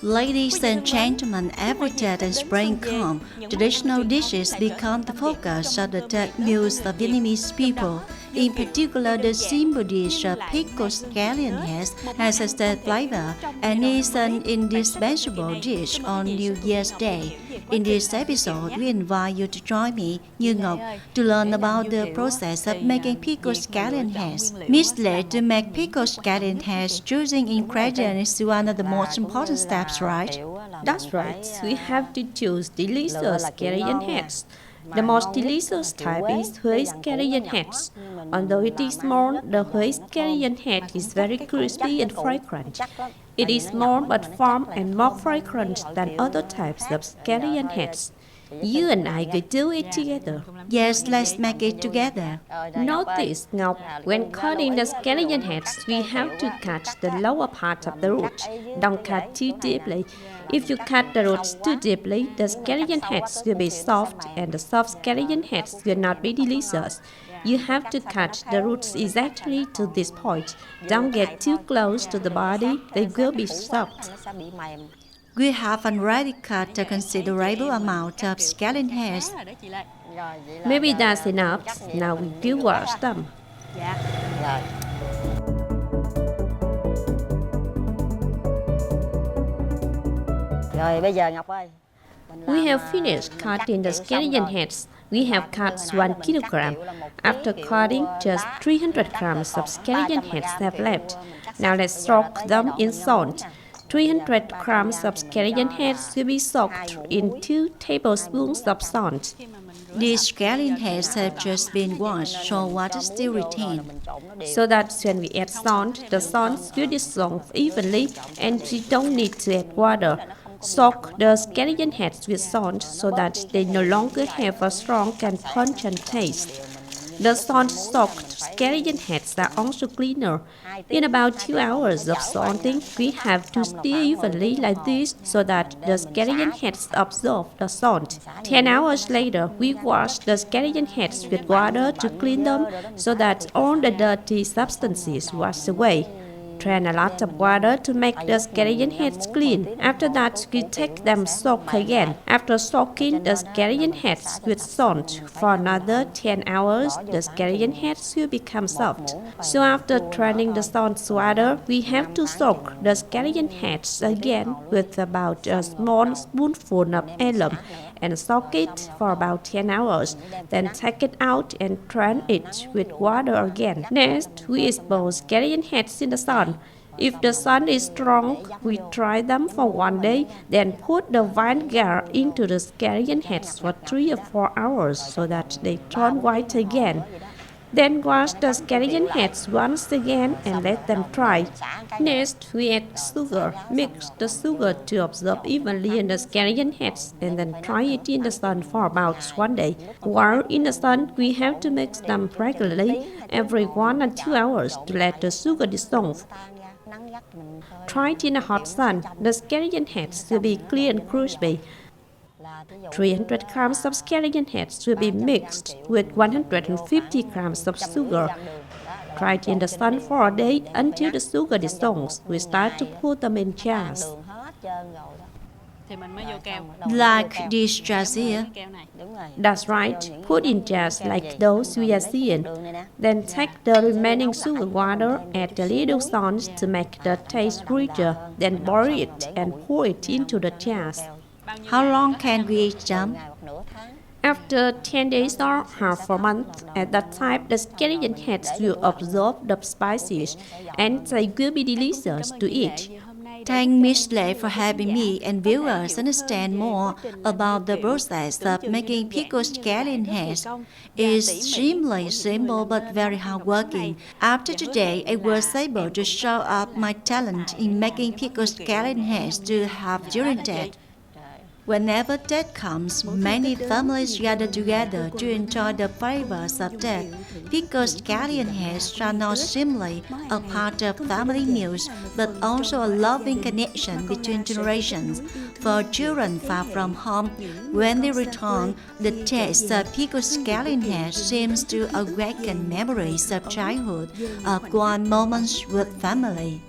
Ladies and gentlemen, every day as spring comes, traditional dishes become the focus of the third meals of Vietnamese people. In particular, the simple dish of pickled scallion has a state flavor and is an indispensable dish on New Year's Day. In this episode, we invite you to join me, Như Ngọc, to learn about the process of making pickled scallion heads. Miss Lệ, to make pickled scallion heads, choosing ingredients is one of the most important steps, right? That's right. We have to choose delicious scallion heads. The most delicious type is Huế scallion heads. Although it is small, the Huế scallion head is very crispy and fragrant. It is small but firm and more fragrant than other types of scallion heads. You and I could do it together. Yes, let's make it together. Notice, Ngọc, when cutting the scallion heads, we have to cut the lower part of the root. Don't cut too deeply. If you cut the roots too deeply, the scallion heads will be soft and the soft scallion heads will not be delicious. You have to cut the roots exactly to this point. Don't get too close to the body, they will be soft. We have already cut a considerable amount of scallion heads. Maybe that's enough. Now we will wash them. We have finished cutting the scallion heads. We have cut 1 kilogram. After cutting, just 300 grams of scallion heads have left. Now let's soak them in salt. 300 grams of scallion heads will be soaked in 2 tablespoons of salt. These scallion heads have just been washed, so water still retained. So that when we add salt, the salt will dissolve evenly and we don't need to add water. Soak the scallion heads with salt so that they no longer have a strong and pungent taste. The salt-soaked scallion heads are also cleaner. In about 2 hours of salting, we have to stir evenly like this so that the scallion heads absorb the salt. 10 hours later, we wash the scallion heads with water to clean them so that all the dirty substances wash away. Drain a lot of water to make the scallion heads clean. After that, we take them soak again. After soaking the scallion heads with salt for another 10 hours, the scallion heads will become soft. So after draining the salt water, we have to soak the scallion heads again with about a small spoonful of alum and soak it for about 10 hours. Then take it out and drain it with water again. Next, we expose scallion heads in the sun. If the sun is strong, we dry them for 1 day, then put the vinegar into the scallion heads for 3 or 4 hours so that they turn white again. Then wash the scallion heads once again and let them dry. Next, we add sugar. Mix the sugar to absorb evenly in the scallion heads and then dry it in the sun for about 1 day. While in the sun, we have to mix them regularly every 1 or 2 hours to let the sugar dissolve. Dry it in the hot sun. The scallion heads will be clear and crispy. 300 grams of scallion heads will be mixed with 150 grams of sugar. Dry it in the sun for a day until the sugar dissolves. We start to put them in jars. Like these jars here. That's right. Put in jars like those we are seeing. Then take the remaining sugar water, add a little salt to make the taste richer, then boil it and pour it into the jars. How long can we eat them? After 10 days or half a month, at that time the scallion heads will absorb the spices and they will be delicious to eat. Thank Miss Lệ for having me and viewers understand more about the process of making pickled scallion heads. It's extremely simple but very hardworking. After today, I was able to show up my talent in making pickled scallion heads to have during that. Whenever Tet comes, many families gather together to enjoy the flavors of Tet. Pickled scallion heads are not simply a part of family meals, but also a loving connection between generations. For children far from home, when they return, the taste of pickled scallion heads seems to awaken memories of childhood, of grand moments with family.